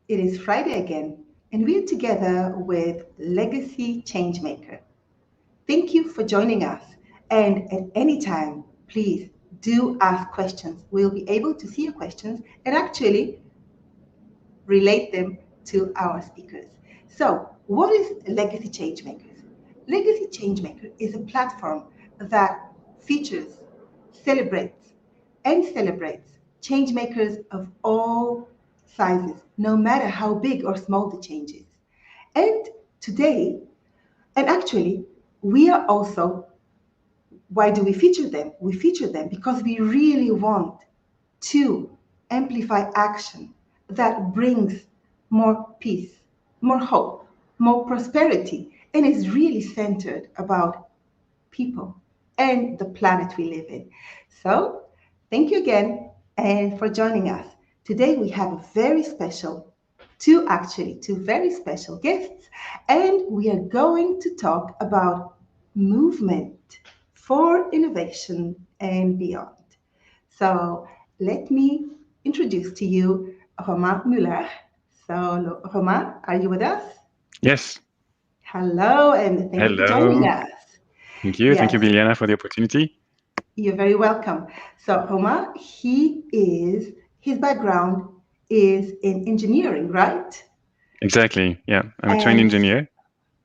It is Friday again, and we're together with Legacy Changemaker. Thank you for joining us. And at any time, please do ask questions. We'll be able to see your questions and actually relate them to our speakers. So, what is Legacy Changemakers? Legacy Changemaker is a platform that features, celebrates, and celebrates changemakers of all sizes, no matter how big or small the change is. And today, and actually, we are also, why do we feature them? We feature them because we really want to amplify action that brings more peace, more hope, more prosperity, and is really centered about people and the planet we live in. So, thank you again and for joining us. Today we have a very special, two very special guests, and we are going to talk about movement for innovation and beyond. So, let me introduce to you Romain Muller. So, Romain, are you with us? Yes. Hello, and thank you for joining Hello. us. Thank you. Thank you, Yes, Biliana, for the opportunity. you're very welcome. So, Romain, his background is in engineering, right? Exactly. Yeah. I'm a trained And engineer.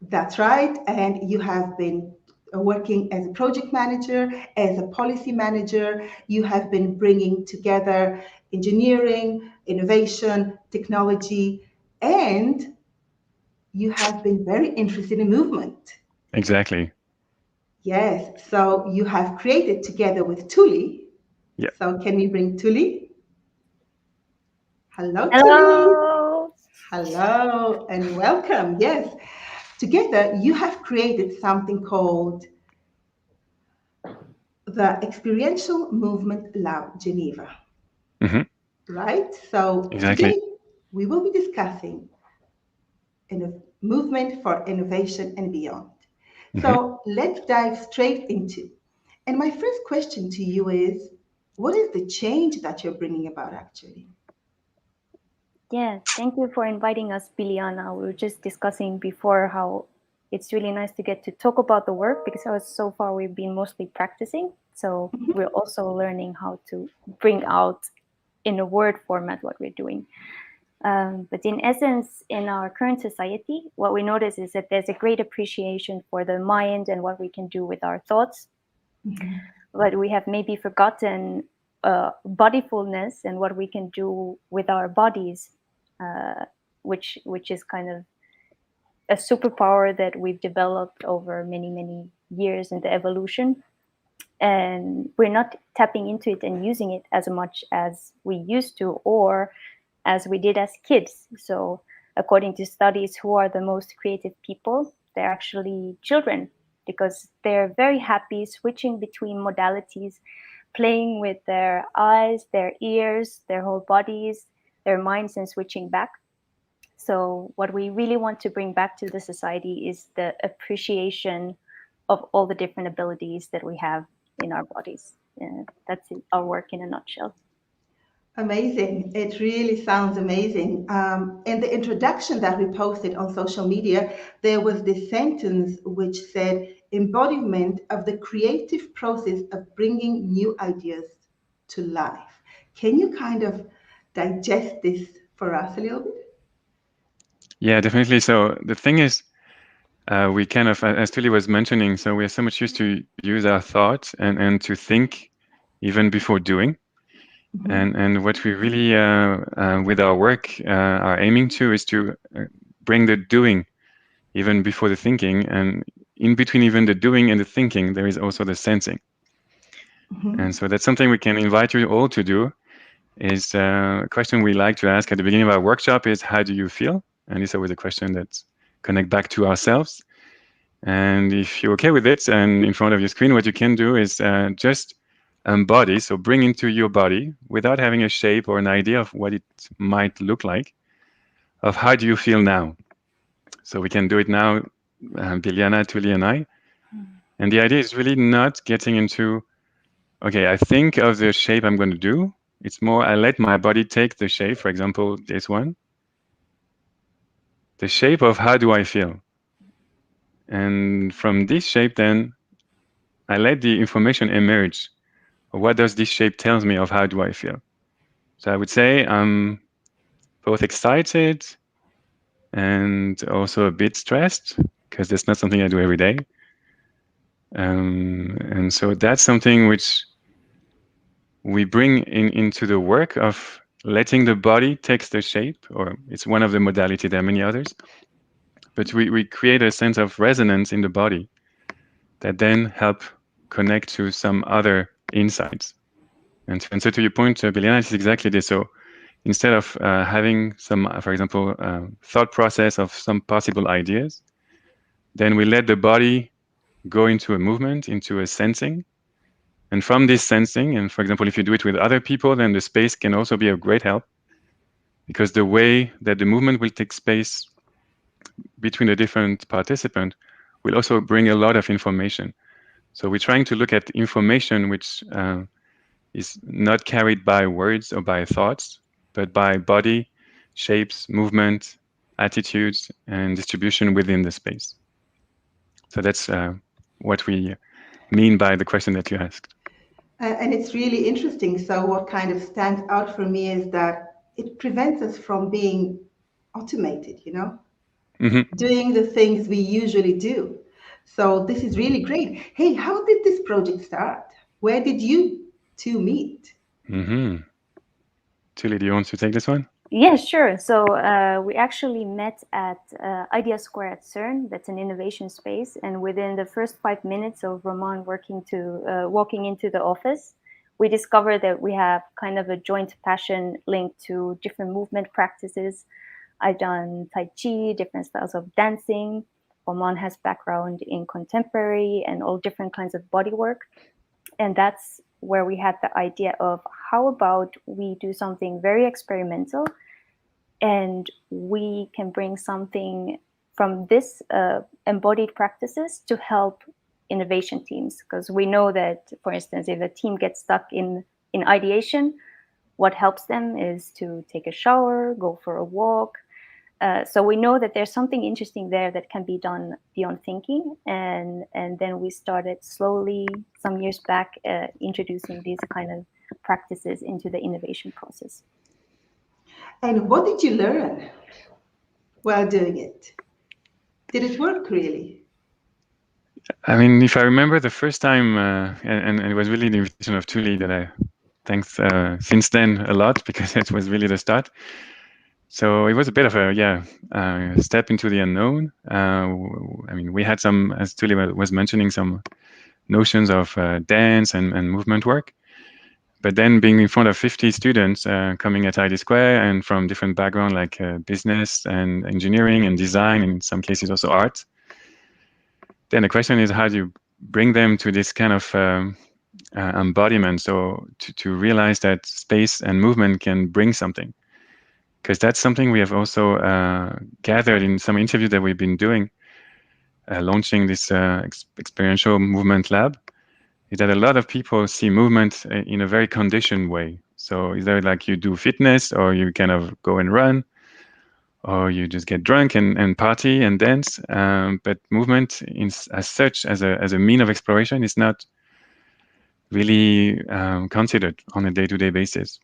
that's right. And you have been working as a project manager, as a policy manager. You have been bringing together engineering, innovation, technology, and you have been very interested in movement. Exactly. Yes. So you have created together with Tuuli. Yeah. So can we bring Tuuli? Hello, Tuuli. Hello. Hello and welcome. Yes. Together, you have created something called the Experiential Movement Lab Geneva, Hmm. right? So Exactly. today, we will be discussing movement for innovation and beyond. Hmm. So let's dive straight into. And my first question to you is, what is the change that you're bringing about actually? Yeah, thank you for inviting us, Biliana. We were just discussing before how it's really nice to get to talk about the work because so far we've been mostly practicing. So we're also learning how to bring out in a word format what we're doing. But in essence, in our current society, what we notice is that there's a great appreciation for the mind and what we can do with our thoughts. But we have maybe forgotten bodyfulness and what we can do with our bodies, which is kind of a superpower that we've developed over many years in the evolution, and we're not tapping into it and using it as much as we used to or as we did as kids. So according to studies, who are the most creative people? They're actually children, because they're very happy switching between modalities, playing with their eyes, their ears, their whole bodies, their minds, and switching back. So what we really want to bring back to the society is the appreciation of all the different abilities that we have in our bodies. That's our work in a nutshell. Amazing. It really sounds amazing. In the introduction that we posted on social media, there was this sentence which said, embodiment of the creative process of bringing new ideas to life. Can you kind of digest this for us a little bit? Yeah, definitely. So the thing is, we kind of, as Tuli was mentioning, so we're so much used to use our thoughts and to think even before doing. And what we really, with our work, are aiming to is to bring the doing even before the thinking. And in between even the doing and the thinking, there is also the sensing. And so that's something we can invite you all to do. Is a question we like to ask at the beginning of our workshop is, how do you feel? And it's always a question that connect back to ourselves. And if you're okay with it, and in front of your screen, what you can do is just embody, so bring into your body without having a shape or an idea of what it might look like, of how do you feel now. So we can do it now, Biliana, Tuli, and I. And the idea is really not getting into, okay, I think of the shape I'm going to do. It's more, I let my body take the shape, for example, this one. the shape of how do I feel. And from this shape, then I let the information emerge. What does this shape tells me of how do I feel? So I would say I'm both excited and also a bit stressed, because that's not something I do every day. And so that's something which we bring into the work of letting the body take the shape, or it's one of the modalities, there are many others. But we create a sense of resonance in the body that then help connect to some other insights. And to answer to your point, Biliana, it's exactly this. So instead of having some, for example, thought process of some possible ideas, then we let the body go into a movement, into a sensing. And from this sensing, and for example, if you do it with other people, then the space can also be a great help, because the way that the movement will take space between the different participants will also bring a lot of information. So we're trying to look at information which is not carried by words or by thoughts, but by body, shapes, movement, attitudes, and distribution within the space. So that's what we mean by the question that you asked. And it's really interesting. So, what kind of stands out for me is that it prevents us from being automated, doing the things we usually do. So, this is really great. Hey, how did this project start? Where did you two meet? Tuuli, do you want to take this one? Yeah, sure. So we actually met at Idea Square at CERN. That's an innovation space. And within the first 5 minutes of Romain walking into the office, we discovered that we have kind of a joint passion linked to different movement practices. I've done Tai Chi, different styles of dancing. Romain has background in contemporary and all different kinds of body work. And that's where we had the idea of how about we do something very experimental, and we can bring something from this embodied practices to help innovation teams. Because we know that, for instance, if a team gets stuck in ideation, what helps them is to take a shower, go for a walk. So we know that there's something interesting there that can be done beyond thinking. And then we started slowly, some years back, introducing these kind of practices into the innovation process. And what did you learn while doing it? Did it work really? I mean, if I remember the first time, and it was really the invitation of Tuuli that I thanked since then a lot, because it was really the start. So it was a bit of a step into the unknown. I mean, we had some, as Tuuli was mentioning, some notions of dance and movement work. But then being in front of 50 students coming at ID Square and from different backgrounds like business and engineering and design, and in some cases also art, then the question is, how do you bring them to this kind of embodiment? So to realize that space and movement can bring something. Because that's something we have also gathered in some interviews that we've been doing, launching this experiential movement lab, is that a lot of people see movement in a very conditioned way. So either like you do fitness, or you kind of go and run, or you just get drunk and party and dance. But movement as such, as a mean of exploration, is not really considered on a day-to-day basis.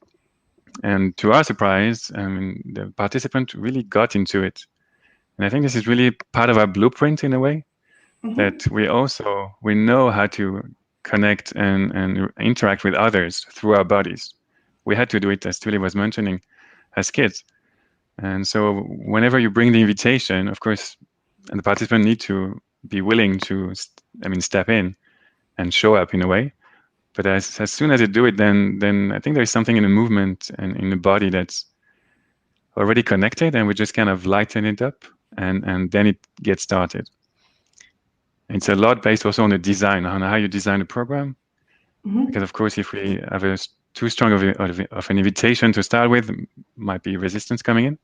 And to our surprise, the participant really got into it. And I think this is really part of our blueprint in a way, that we know how to connect and interact with others through our bodies. We had to do it, as Tuuli was mentioning, as kids. And so whenever you bring the invitation, of course, and the participant need to be willing to, step in and show up in a way. But as soon as you do it, then I think there's something in the movement and in the body that's already connected, and we just kind of lighten it up, and then it gets started. It's a lot based also on the design, on how you design the program. Because of course, if we have too strong of an invitation to start with, might be resistance coming in.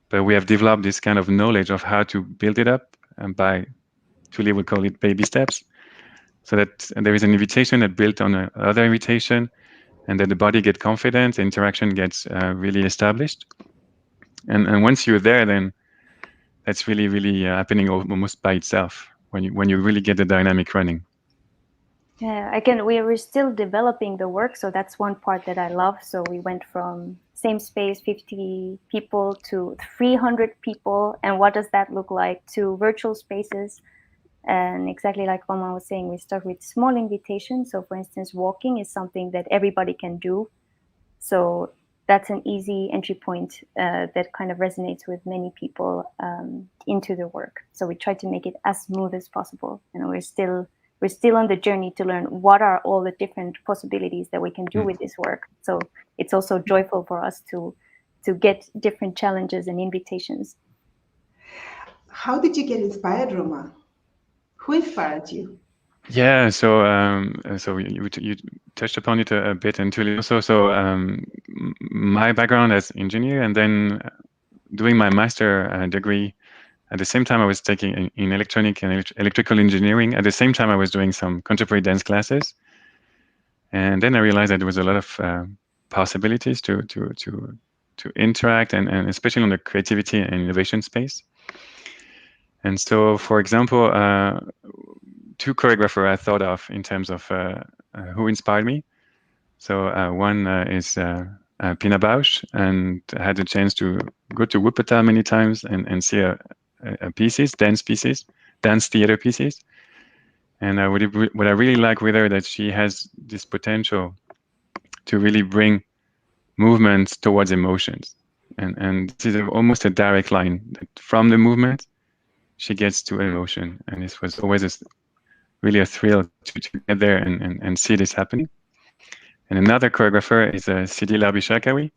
But we have developed this kind of knowledge of how to build it up, and by Tuuli would call it baby steps. So that there is an invitation that built on another invitation, and that the body gets confident, the interaction gets really established. And once you're there, then that's really happening almost by itself when you really get the dynamic running. Yeah, again, we're still developing the work, so that's one part that I love. So we went from same space, 50 people, to 300 people, and what does that look like, to virtual spaces. And exactly like Romain was saying, we start with small invitations. So for instance, walking is something that everybody can do. So that's an easy entry point that kind of resonates with many people into the work. So we try to make it as smooth as possible. And we're still on the journey to learn what are all the different possibilities that we can do with this work. So it's also joyful for us to get different challenges and invitations. How did you get inspired, Roma? Who inspired you? Yeah, so you touched upon it a bit, and Tuuli also. So my background as engineer, and then doing my master degree. At the same time, I was taking in electronic and electrical engineering. At the same time, I was doing some contemporary dance classes, and then I realized that there was a lot of possibilities to interact, and especially on the creativity and innovation space. And so, for example, two choreographers I thought of in terms of who inspired me. So one is Pina Bausch, and I had the chance to go to Wuppertal many times and see dance theater pieces. And what I really like with her, that she has this potential to really bring movements towards emotions. And this is almost a direct line, that from the movement, she gets to emotion. And this was always really a thrill to get there and see this happening. And another choreographer is Sidi Larbishakawi.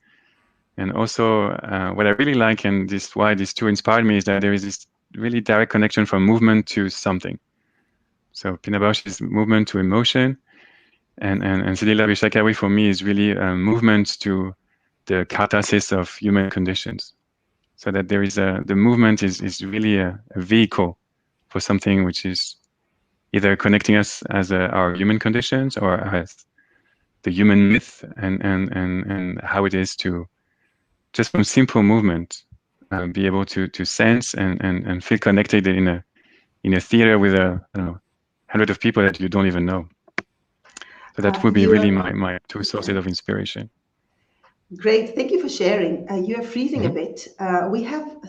And also what I really like, and why these two inspired me, is that there is this really direct connection from movement to something. So Pina Bausch is movement to emotion, and Sidi Larbishakawi for me is really movement to the catharsis of human conditions. So that there is the movement is really a vehicle for something which is either connecting us as our human conditions, or as the human myth, and how it is to just from simple movement be able to sense and feel connected in a theater with 100 of people that you don't even know. So that would be really my two sources of inspiration. Great, thank you for sharing. You are freezing a bit.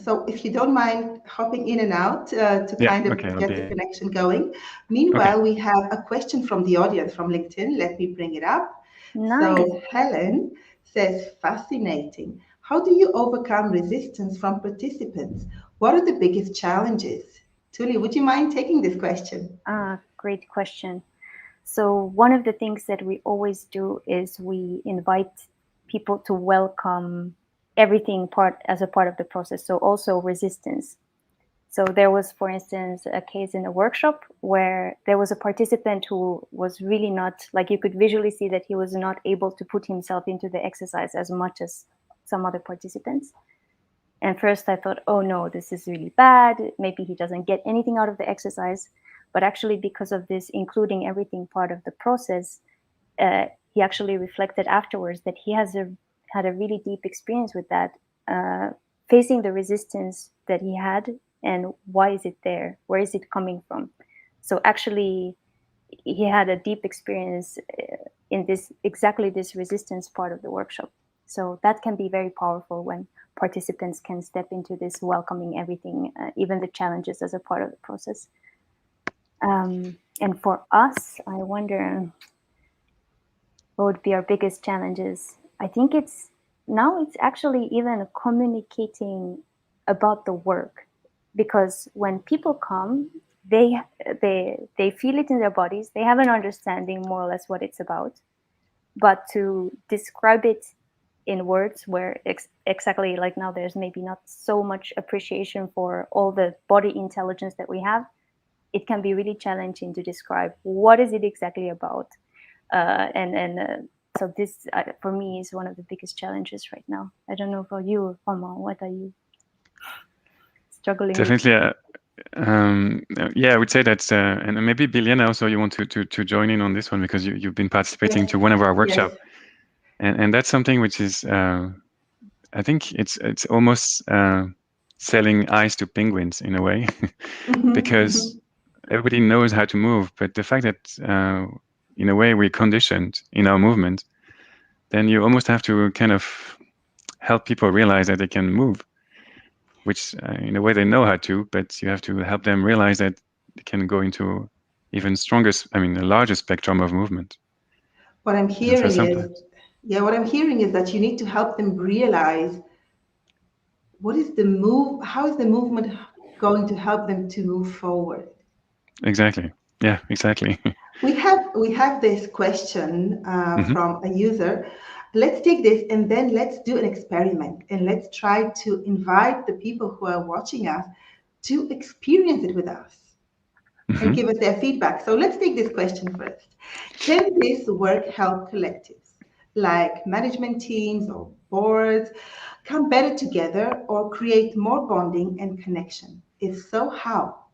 So if you don't mind hopping in and out to kind of get the connection going. Meanwhile, we have a question from the audience from LinkedIn. Let me bring it up. Nice. So Helen says, fascinating. How do you overcome resistance from participants? What are the biggest challenges? Tuuli, would you mind taking this question? Great question. So one of the things that we always do is we invite people to welcome everything as a part of the process. So also resistance. So there was, for instance, a case in a workshop where there was a participant who was really not, like, you could visually see that he was not able to put himself into the exercise as much as some other participants. And first I thought, oh no, this is really bad. Maybe he doesn't get anything out of the exercise. But actually, because of this including everything part of the process, he actually reflected afterwards that he had a really deep experience with that, facing the resistance that he had, and why is it there? Where is it coming from? So actually, he had a deep experience in exactly this resistance part of the workshop. So that can be very powerful when participants can step into this welcoming everything, even the challenges, as a part of the process. And for us, I wonder what would be our biggest challenges. I think it's actually even communicating about the work, because when people come, they feel it in their bodies. They have an understanding more or less what it's about, but to describe it in words, where exactly like now there's maybe not so much appreciation for all the body intelligence that we have, it can be really challenging to describe what is it exactly about. So this, for me, is one of the biggest challenges right now. I don't know for you, Romain, what are you struggling Definitely, with? I would say that, and maybe Biljana also, you want to join in on this one, because you've been participating to one of our workshops, and that's something which is, I think it's almost selling ice to penguins in a way, because everybody knows how to move. But the fact that in a way we're conditioned in our movement, then you almost have to kind of help people realize that they can move, which in a way they know how to, but you have to help them realize that they can go into even stronger, a larger spectrum of movement. What I'm And so hearing is, sometimes, what I'm hearing is that you need to help them realize what is the move, how is the movement going to help them to move forward? exactly. Yeah, exactly. We have this question from a user. Let's take this and then let's do an experiment and let's try to invite the people who are watching us to experience it with us and give us their feedback. So let's take this question first. Can this work help collectives like management teams or boards come better together or create more bonding and connection? If so, how?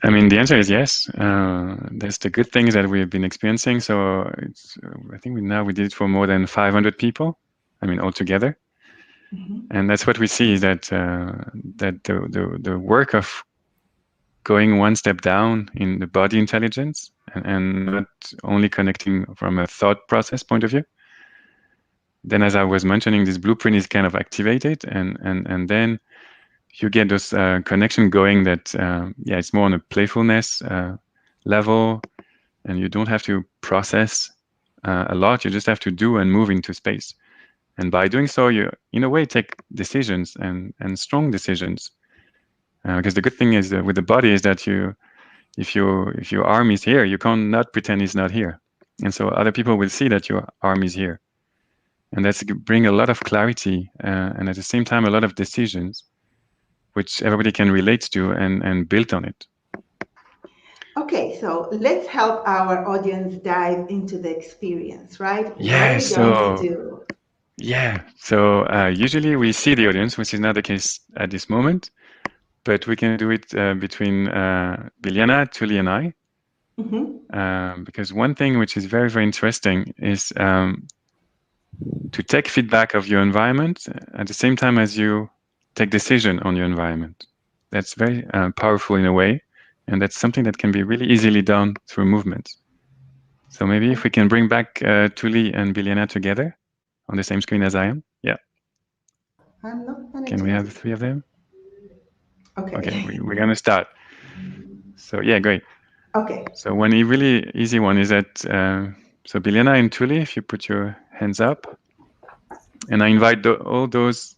The answer is yes. That's the good things that we've been experiencing. So I think we did it for more than 500 people. Altogether. And that's what we see is that that the work of going one step down in the body intelligence and not only connecting from a thought process point of view. Then, as I was mentioning, this blueprint is kind of activated, and then you get those connection going that it's more on a playfulness level, and you don't have to process a lot. You just have to do and move into space. And by doing so, you, in a way, take decisions and strong decisions. Because the good thing is with the body is that if your arm is here, you can't not pretend it's not here. And so other people will see that your arm is here. And that's bring a lot of clarity and at the same time, a lot of decisions, which everybody can relate to and build on it. Okay, so let's help our audience dive into the experience, right? Yeah, what are we going to do? Yeah, so usually we see the audience, which is not the case at this moment, but we can do it between Biljana, Tuuli, and I. Because one thing which is very, very interesting is to take feedback of your environment at the same time as you take decision on your environment. That's very powerful in a way, and that's something that can be really easily done through movement. So maybe if we can bring back Tuuli and Biljana together on the same screen as I am. Yeah. I'm not managing. Can we have the three of them? Okay. We're going to start. So yeah, great. Okay. So one really easy one is that, so Biljana and Tuuli, if you put your hands up, and I invite all those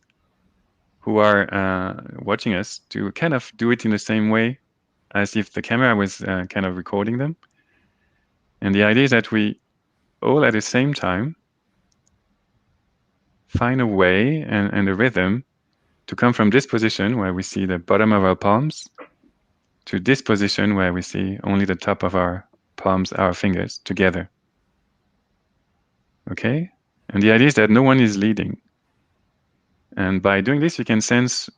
who are watching us to kind of do it in the same way as if the camera was kind of recording them. And the idea is that we all at the same time find a way and a rhythm to come from this position where we see the bottom of our palms to this position where we see only the top of our palms, our fingers together. Okay? And the idea is that no one is leading. And by doing this, you can sense,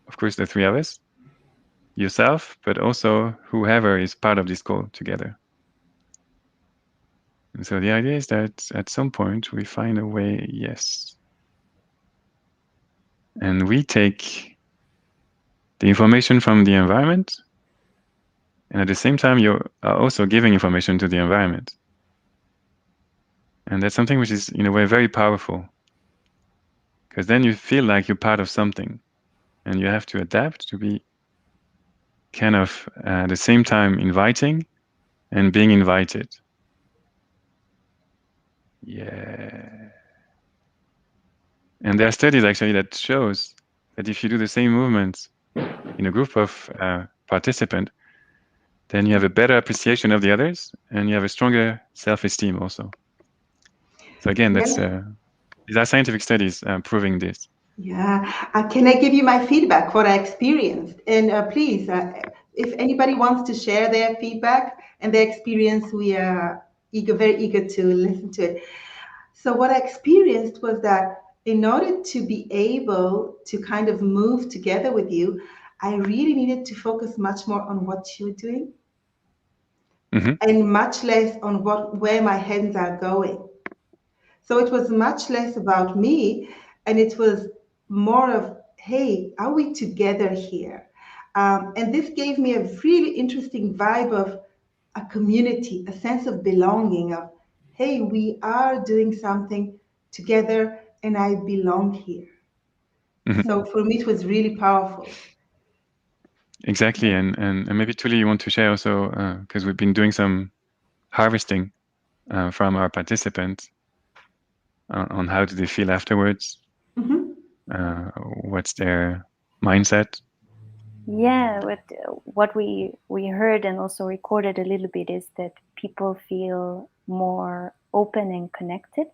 of course, the three of us, yourself, but also whoever is part of this call together. And so the idea is that at some point we find a way, yes. And we take the information from the environment, and at the same time, you are also giving information to the environment. And that's something which is, in a way, very powerful. Because then you feel like you're part of something. And you have to adapt to be kind of at the same time inviting and being invited. Yeah. And there are studies actually that shows that if you do the same movements in a group of participants, then you have a better appreciation of the others and you have a stronger self-esteem also. So again, these are scientific studies proving this. Yeah. Can I give you my feedback, what I experienced? And please, if anybody wants to share their feedback and their experience, we are very eager to listen to it. So what I experienced was that in order to be able to kind of move together with you, I really needed to focus much more on what you're doing and much less on where my hands are going. So it was much less about me and it was more of, hey, are we together here? And this gave me a really interesting vibe of a community, a sense of belonging, of, hey, we are doing something together and I belong here. Mhm. So for me, it was really powerful. Exactly, and maybe Tuuli, you want to share also, because we've been doing some harvesting from our participants on how do they feel afterwards, Mhm. what's their mindset. Yeah, what we heard and also recorded a little bit is that people feel more open and connected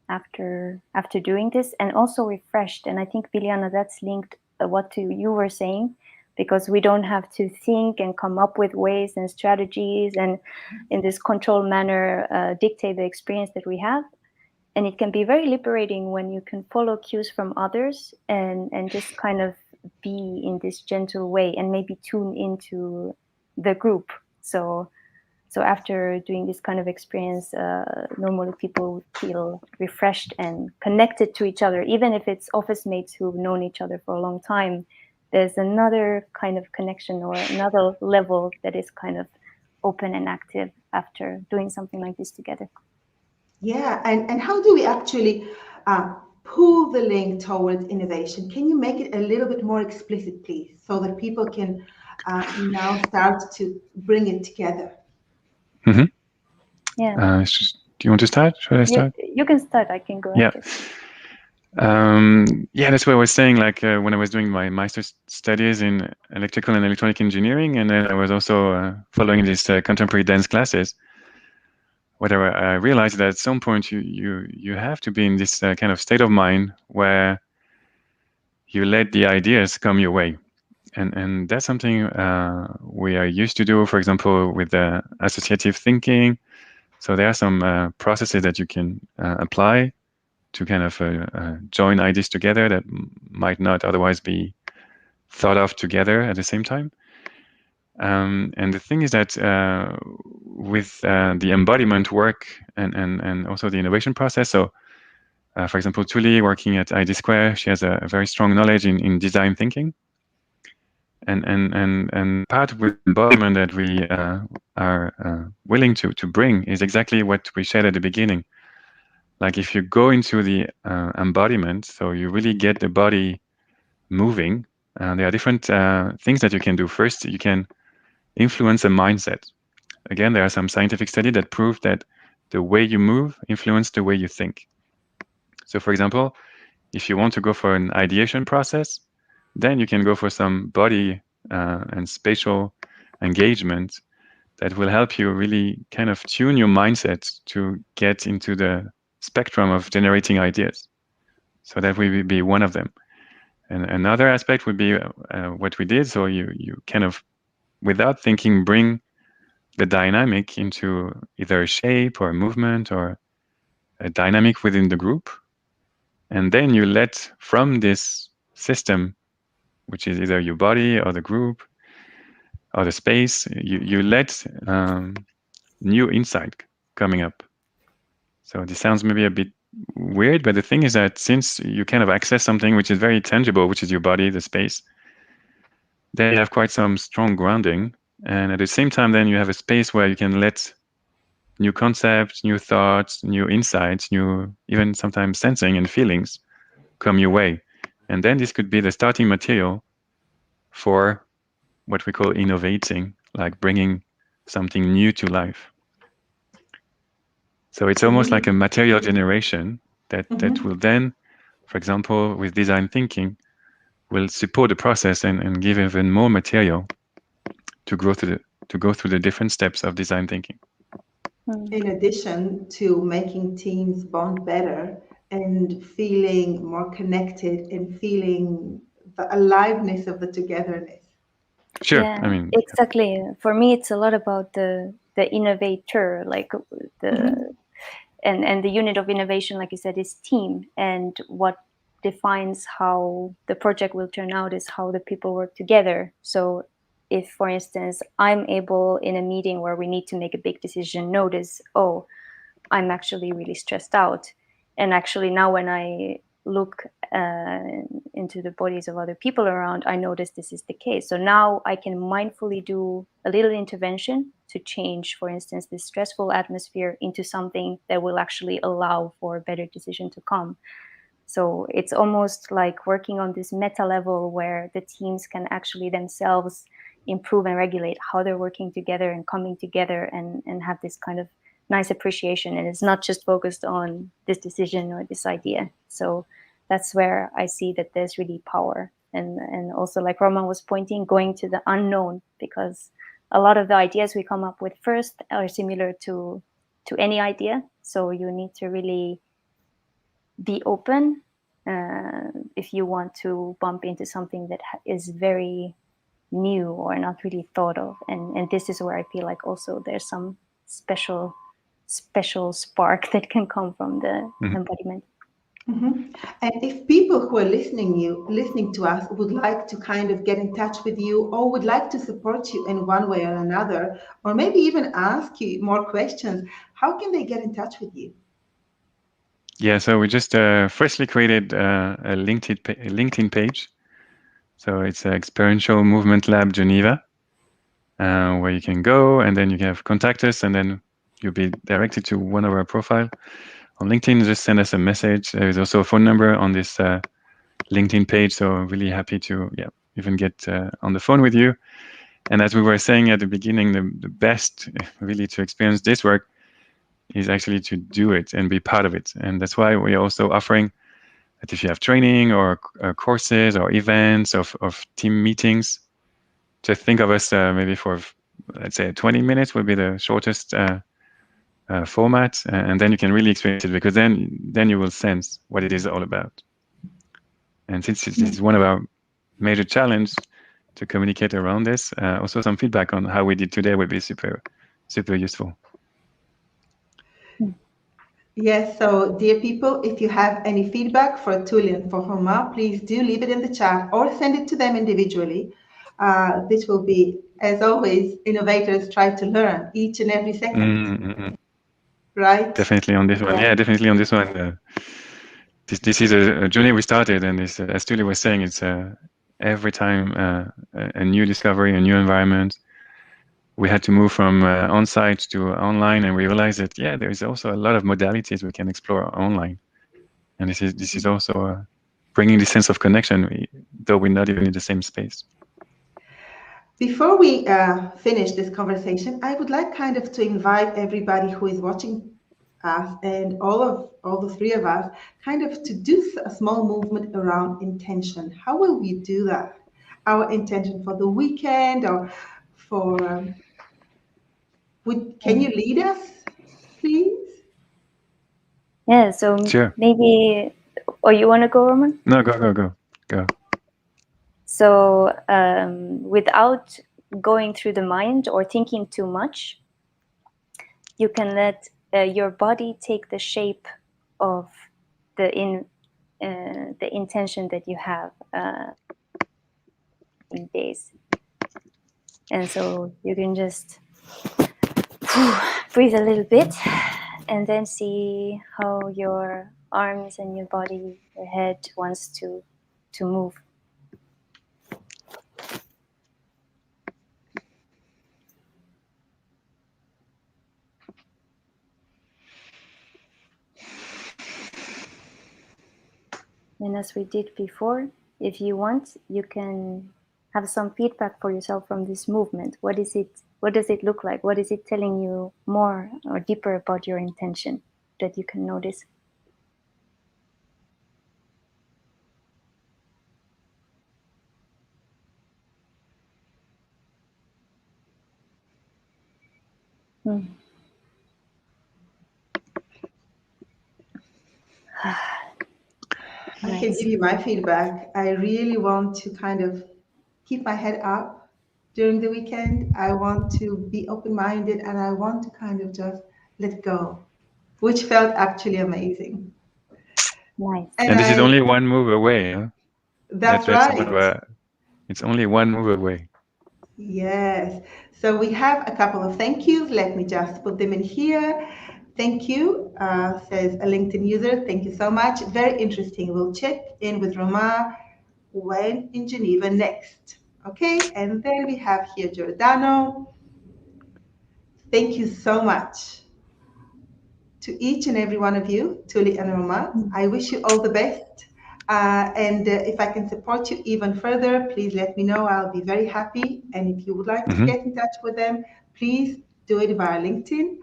after doing this, and also refreshed. And I think, Biljana, that's linked what you were saying, because we don't have to think and come up with ways and strategies and in this controlled manner dictate the experience that we have. And it can be very liberating when you can follow cues from others and just kind of be in this gentle way and maybe tune into the group. So after doing this kind of experience, normally people feel refreshed and connected to each other, even if it's office mates who've known each other for a long time. There's another kind of connection or another level that is kind of open and active after doing something like this together. Yeah, and how do we actually pull the link towards innovation? Can you make it a little bit more explicit, please, so that people can now start to bring it together? Mm-hmm. Yeah. Do you want to start? Should I start? You can start. I can go Yeah. ahead. Yeah, that's what I was saying. Like when I was doing my master's studies in electrical and electronic engineering, and then I was also following these contemporary dance classes. What I realized that at some point you have to be in this kind of state of mind where you let the ideas come your way, and that's something we are used to do. For example, with associative thinking. So there are some processes that you can apply to kind of join ideas together that might not otherwise be thought of together at the same time. And the thing is that with the embodiment work and also the innovation process, so for example, Tuuli working at ID Square, she has a very strong knowledge in design thinking. And part with embodiment that we are willing to bring is exactly what we said at the beginning. Like if you go into the embodiment, so you really get the body moving, there are different things that you can do. First, you can influence a mindset. Again, there are some scientific studies that prove that the way you move influences the way you think. So for example, if you want to go for an ideation process, then you can go for some body and spatial engagement that will help you really kind of tune your mindset to get into the spectrum of generating ideas. So that will be one of them. And another aspect would be what we did. So you kind of, without thinking, bring the dynamic into either a shape or a movement or a dynamic within the group. And then you let from this system, which is either your body or the group or the space, you let new insight coming up. So this sounds maybe a bit weird, but the thing is that since you kind of access something which is very tangible, which is your body, the space, then you have quite some strong grounding. And at the same time, then you have a space where you can let new concepts, new thoughts, new insights, new even sometimes sensing and feelings come your way. And then this could be the starting material for what we call innovating, like bringing something new to life. So it's almost like a material generation that will then, for example, with design thinking, will support the process and give even more material to go through the different steps of design thinking. In addition to making teams bond better and feeling more connected and feeling the aliveness of the togetherness. Sure. Yeah, I mean, exactly. For me, it's a lot about the innovator, like the and the unit of innovation, like you said, is team. And what defines how the project will turn out is how the people work together. So if, for instance, I'm able in a meeting where we need to make a big decision, notice, oh, I'm actually really stressed out. And actually now when I look into the bodies of other people around, I notice this is the case. So now I can mindfully do a little intervention to change, for instance, this stressful atmosphere into something that will actually allow for a better decision to come. So it's almost like working on this meta level where the teams can actually themselves improve and regulate how they're working together and coming together and have this kind of nice appreciation. And it's not just focused on this decision or this idea. So that's where I see that there's really power. And also, like Romain was pointing, going to the unknown, because a lot of the ideas we come up with first are similar to any idea. So you need to really be open if you want to bump into something that is very new or not really thought of. And this is where I feel like also there's some special spark that can come from the embodiment. Mm-hmm. And if people who are listening to us would like to kind of get in touch with you or would like to support you in one way or another, or maybe even ask you more questions, how can they get in touch with you? Yeah, so we just freshly created a LinkedIn page. So it's Experiential Movement Lab Geneva, where you can go and then you can contact us, and then you'll be directed to one of our profile on LinkedIn. Just send us a message. There is also a phone number on this LinkedIn page. So I'm really happy to even get on the phone with you. And as we were saying at the beginning, the best really to experience this work is actually to do it and be part of it. And that's why we're also offering that if you have training or courses or events of team meetings, just think of us maybe for, let's say, 20 minutes would be the shortest format. And then you can really experience it, because then you will sense what it is all about. And since this is one of our major challenges to communicate around this, also some feedback on how we did today would be super, super useful. Yes, so dear people, if you have any feedback for Tuuli and for Romain, please do leave it in the chat or send it to them individually. This will be, as always, innovators try to learn each and every second. Right? Definitely on this one. Yeah, definitely on this one. This is a journey we started, and this, as Tuuli was saying, it's every time a new discovery, a new environment. We had to move from on-site to online, and we realized that there is also a lot of modalities we can explore online, and this is also bringing this sense of connection, though we're not even in the same space. Before we finish this conversation, I would like kind of to invite everybody who is watching us and all the three of us kind of to do a small movement around intention. How will we do that? Our intention for the weekend or for... can you lead us, please? Yeah, so sure. Maybe... Or you want to go, Roman? No, go. So without going through the mind or thinking too much, you can let your body take the shape of the intention that you have in days. And so you can just breathe a little bit and then see how your arms and your body, your head wants to move. And as we did before, if you want, you can have some feedback for yourself from this movement. What is it? What does it look like? What is it telling you more or deeper about your intention that you can notice? I can give you my feedback. I really want to kind of keep my head up during the weekend. I want to be open-minded and I want to kind of just let go, which felt actually amazing. Nice. And this is only one move away. Huh? That's right. It's only one move away. Yes. So we have a couple of thank yous. Let me just put them in here. Thank you, says a LinkedIn user. Thank you so much. Very interesting. We'll check in with Romain when in Geneva next. Okay, and then we have here Giordano. Thank you so much to each and every one of you, Tuuli and Romain. I wish you all the best. And if I can support you even further, please let me know. I'll be very happy. And if you would like to get in touch with them, please do it via LinkedIn.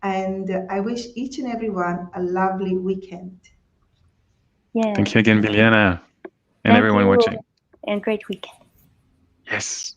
And I wish each and everyone a lovely weekend. Yeah. Thank you again, Biliana, and Thank everyone you, watching. and great weekend. Yes.